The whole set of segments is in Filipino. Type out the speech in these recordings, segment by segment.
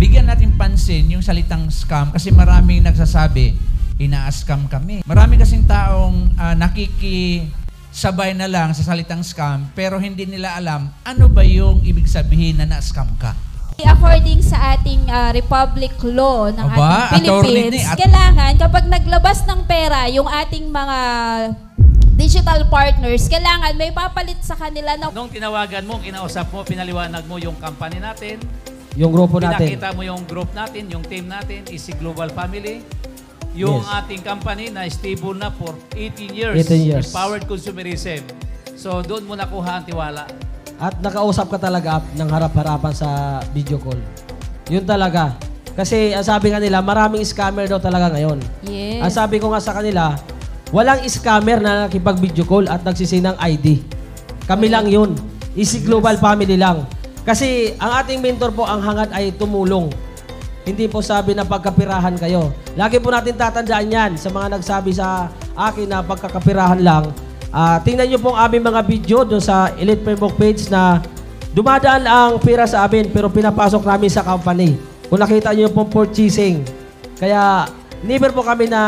bigyan natin pansin yung salitang scam kasi maraming nagsasabi, ina-scam kami. Marami kasing taong nakikisabay na lang sa salitang scam pero hindi nila alam ano ba yung ibig sabihin na na-scam ka. According sa ating Republic Law ng ating Philippines, kailangan kapag naglabas ng pera yung ating mga digital partners, kailangan may papalit sa kanila na... Nung tinawagan mo, kinausap mo, pinaliwanag mo yung company natin, yung grupo natin. Pinakita mo yung group natin, yung team natin, Easy Global Family. Yung ating company na stable na for 18 years. 18 years. Empowered consumerism. So, doon mo nakuha ang tiwala. At nakausap ka talaga ng harap-harapan sa video call. Yun talaga. Kasi ang sabi nga nila, maraming scammer daw talaga ngayon. Yes. Ang sabi ko nga sa kanila, walang scammer na nakipag-video call at nagsisinang ID. Kami lang yun. Easy Global Family lang. Kasi ang ating mentor po, ang hangad ay tumulong. Hindi po sabi na pagkapirahan kayo. Lagi po natin tatandaan yan sa mga nagsabi sa akin na pagkakapirahan lang. Tingnan nyo po ang aming mga video doon sa Elite Framework page na dumadaan ang pira sa amin pero pinapasok namin sa company. Kung nakita nyo po purchasing. Kaya never po kami na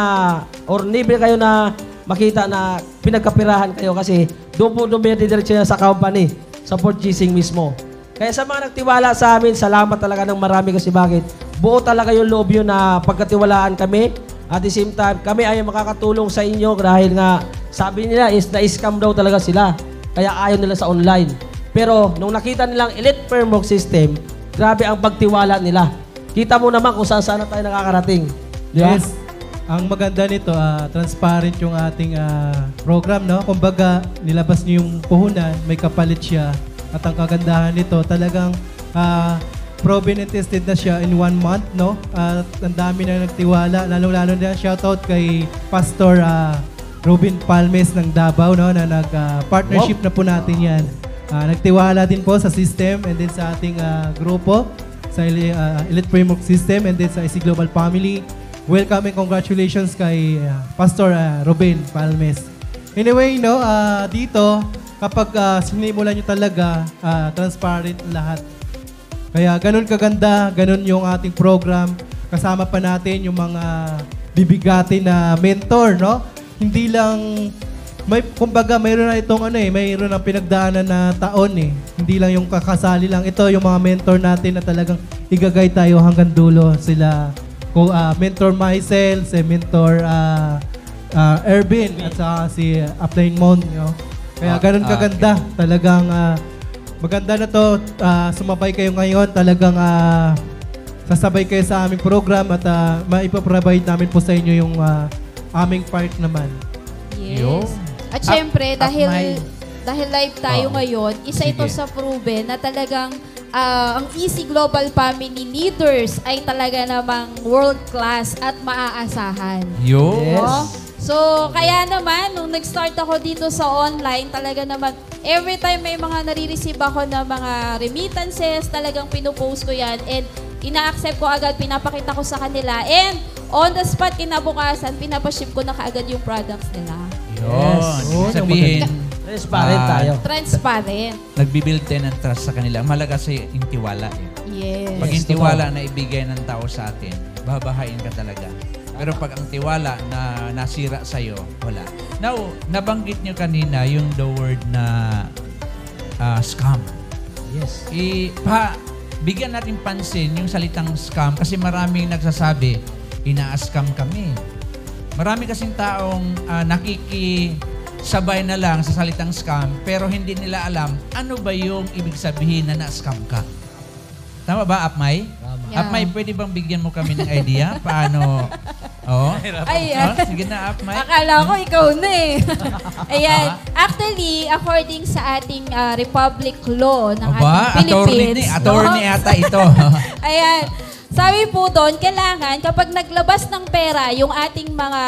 or never kayo na makita na pinagkapirahan kayo kasi doon po dumidiretso na sa company, sa purchasing mismo. Kaya sa mga nagtiwala sa amin, salamat talaga ng marami kasi bakit? Buo talaga yung loob yun na pagkatiwalaan kami. At the same time, kami ay makakatulong sa inyo dahil nga sabi nila is na-scam daw talaga sila. Kaya ayaw nila sa online. Pero nung nakita nilang Elite Framework System, grabe ang pagtiwala nila. Kita mo naman kung saan tayo nakakarating. Diba? Yes. Ang maganda nito, transparent yung ating program, no? Kumbaga, nilabas niyo yung puhunan, may kapalit siya. At ang kagandahan nito, talagang proven and tested na siya in 1 month, no? At ang dami na nagtiwala, lalo-lalo na shoutout kay Pastor Robin Palmes ng Davao, no? Na nag-partnership na po natin yan. Nagtiwala din po sa system and then sa ating grupo, sa Elite Framework System and then sa Easy Global Family. Welcome and congratulations kay Pastor Robin Palmes. Anyway, no, dito, kapag sinimulan nyo talaga, transparent lahat. Kaya ganun kaganda, ganun yung ating program. Kasama pa natin yung mga bibigati na mentor, no? Hindi lang, kumbaga mayroon na itong mayroon na pinagdaanan na taon eh. Hindi lang yung kakasali lang. Ito yung mga mentor natin na talagang igagay tayo hanggang dulo. Sila, mentor Maisel, si mentor Ervin, at saka si Upline Mon, no? Kaya ganun kaganda. Talagang maganda na to. Sumabay kayo ngayon. Talagang sasabay kayo sa aming program at maipaprovide namin po sa inyo yung aming part naman. Yes. At syempre, dahil live tayo ngayon, isa ito sa proven na talagang ang Easy Global Family leaders ay talaga namang world class at maaasahan. Yes. No? So, kaya naman, nung nag-start ako dito sa online, talaga naman, every time may mga nare-receive ako na mga remittances, talagang pinupost ko yan. And ina-accept ko agad, pinapakita ko sa kanila. And on the spot, kinabukasan, pinapaship ko na kaagad yung products nila. Yun. Sabihin, transparent tayo. Transparent. Nagbibuild tayo ng trust sa kanila. Malaga sa yung tiwala. Yes. Pag yung tiwala na ibigay ng tao sa atin, babahain ka talaga. Pero pag ang tiwala na nasira sa'yo, wala. Now, nabanggit nyo kanina yung the word na scam. Yes. Bigyan natin pansin yung salitang scam kasi maraming nagsasabi, ina-scam kami. Marami kasing taong nakikisabay na lang sa salitang scam pero hindi nila alam ano ba yung ibig sabihin na na-scam ka. Tama ba, Apmay? Yeah. Apmay, pwede bang bigyan mo kami ng idea? Paano? Oo. Ayan. Sige na, Apmay. Akala ko ikaw na eh. Ayan. Actually, according sa ating Republic Law ng ating Philippines. Attorney ata ito. Ayan. Sabi po doon, kailangan kapag naglabas ng pera yung ating mga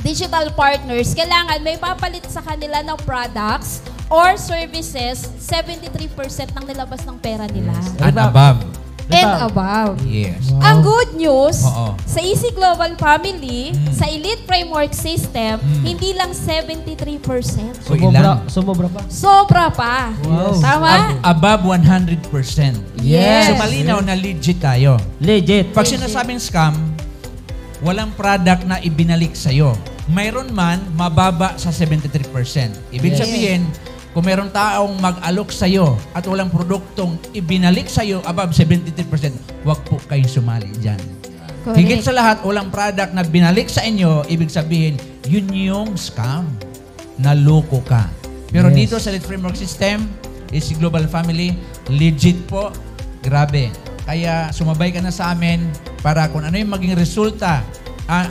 digital partners, kailangan may papalit sa kanila ng products or services, 73% ng nilabas ng pera nila. And above. and above. Yes. Ang good news, Oo. sa Easy Global Family, Mm. sa Elite Framework System, hindi lang 73%. So, ilan? Sumobra pa. Sobra pa. Wow. Tama? Above 100%. Yes. So, malinaw na legit tayo. Legit. Pag sinasabing scam, walang product na ibinalik sa'yo. Mayroon man, mababa sa 73%. Ibig Yes. sabihin, kung mayroong taong mag-alok sa'yo at walang produktong ibinalik sa'yo above 73%, huwag po kayong sumali dyan. Correct. Higit sa lahat, walang product na binalik sa inyo, ibig sabihin, yun yung scam. Naloko ka. Pero Yes. dito sa Elite Framework System, Easy Global Family, legit po. Grabe. Kaya sumabay ka na sa amin para kung ano yung maging resulta,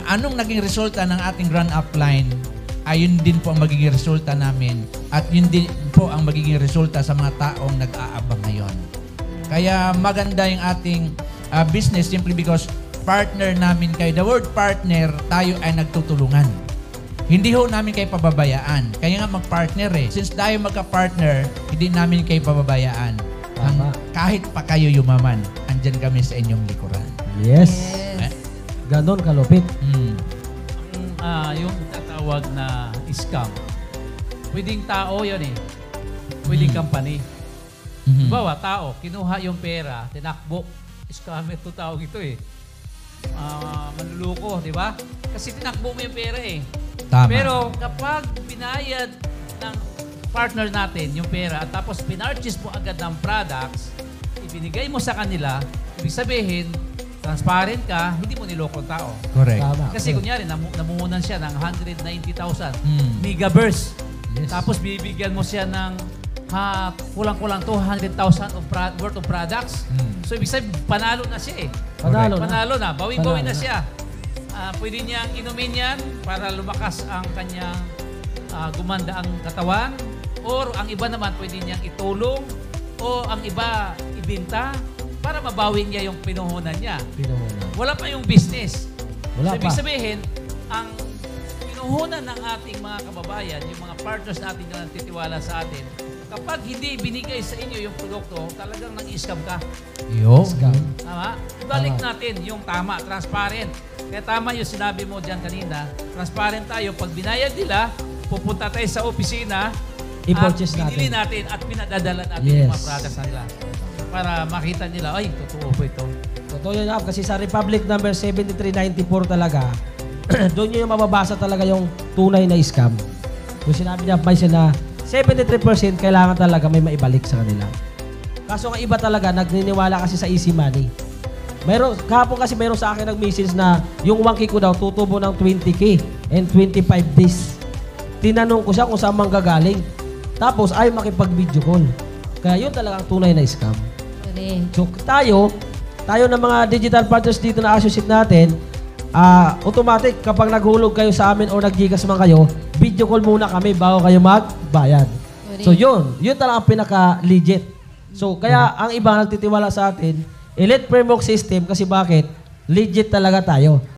anong naging resulta ng ating run upline, ayun din po ang magiging resulta namin at yun din po ang magiging resulta sa mga taong nag-aabang ngayon. Kaya maganda yung ating business simply because partner namin kayo. The word partner, tayo ay nagtutulungan. Hindi ho namin kayo pababayaan. Kaya nga mag-partner eh. Since tayo magka-partner, hindi namin kayo pababayaan. Tama. Kahit pa kayo yumaman, andyan kami sa inyong likuran. Yes. Eh? Ganon kalupit. Mm. Yung tatawag na scam, pwedeng tao yan eh. Pwedeng company. Mhm. Bawa, tao, kinuha yung pera, tinakbo. Scammer to tawag ito eh. Manluluko, di ba? Kasi tinakbo mo yung pera eh. Tama. Pero kapag binayad ng partner natin yung pera at tapos pinurchase mo agad ng products, ibinigay mo sa kanila, ibig sabihin, transparent ka, hindi mo niloko ang tao. Correct. Tama. Kasi kunyari, namumunan siya ng 190,000 Mm. megaburst. Yes. Tapos bibigyan mo siya ng kulang-kulang 200,000 worth of products. Mm. So ibig sabihin, panalo na siya eh. Panalo na. Panalo na. Bawi-bawi Panalo na na. siya. Pwede niyang inumin yan para lumakas ang kanyang gumanda ang katawan. Or ang iba naman pwede niyang itulong. O ang iba ibinta para mabawi niya yung pinuhunan niya. Pinuhunan. Wala pa yung business. Wala So, ibig pa. sabihin, ang pinuhunan ng ating mga kababayan, yung mga partners natin na nagtitiwala sa atin, kapag hindi binigay sa inyo yung produkto, talagang nang-scam ka. Yo. Scam. Tama? Ibalik Tama. natin yung tama, transparent. Kaya tama yung sinabi mo dyan kanina, transparent tayo. Pag binayad nila, pupunta tayo sa opisina, I-purchase at binili natin. natin at pinadadala natin yung mga Yes. products nila. Para makita nila, ay, totoo po ito. Totoo yun, Ab, kasi sa Republic number 7394 talaga, doon nyo yung mababasa talaga yung tunay na scam. Kung sinabi niya, Vice, na 73% kailangan talaga may maibalik sa kanila. Kaso nga iba talaga, nagniniwala kasi sa easy money. Kahapon kasi mayroon sa akin nag-message na yung 1K ko daw tutubo ng 20K and 25 days. Tinanong ko siya kung saan manggagaling. Tapos ay makipag-video call. Kaya yun talaga ang tunay na scam. Correct. So tayo ng mga digital partners dito na associate natin, automatic kapag naghulog kayo sa amin o nag-Gcash man kayo, video call muna kami bago kayo magbayad. Correct. So yun talaga ang pinaka-legit. So kaya ang iba nagtitiwala sa atin, Elite Framework System kasi bakit? Legit talaga tayo.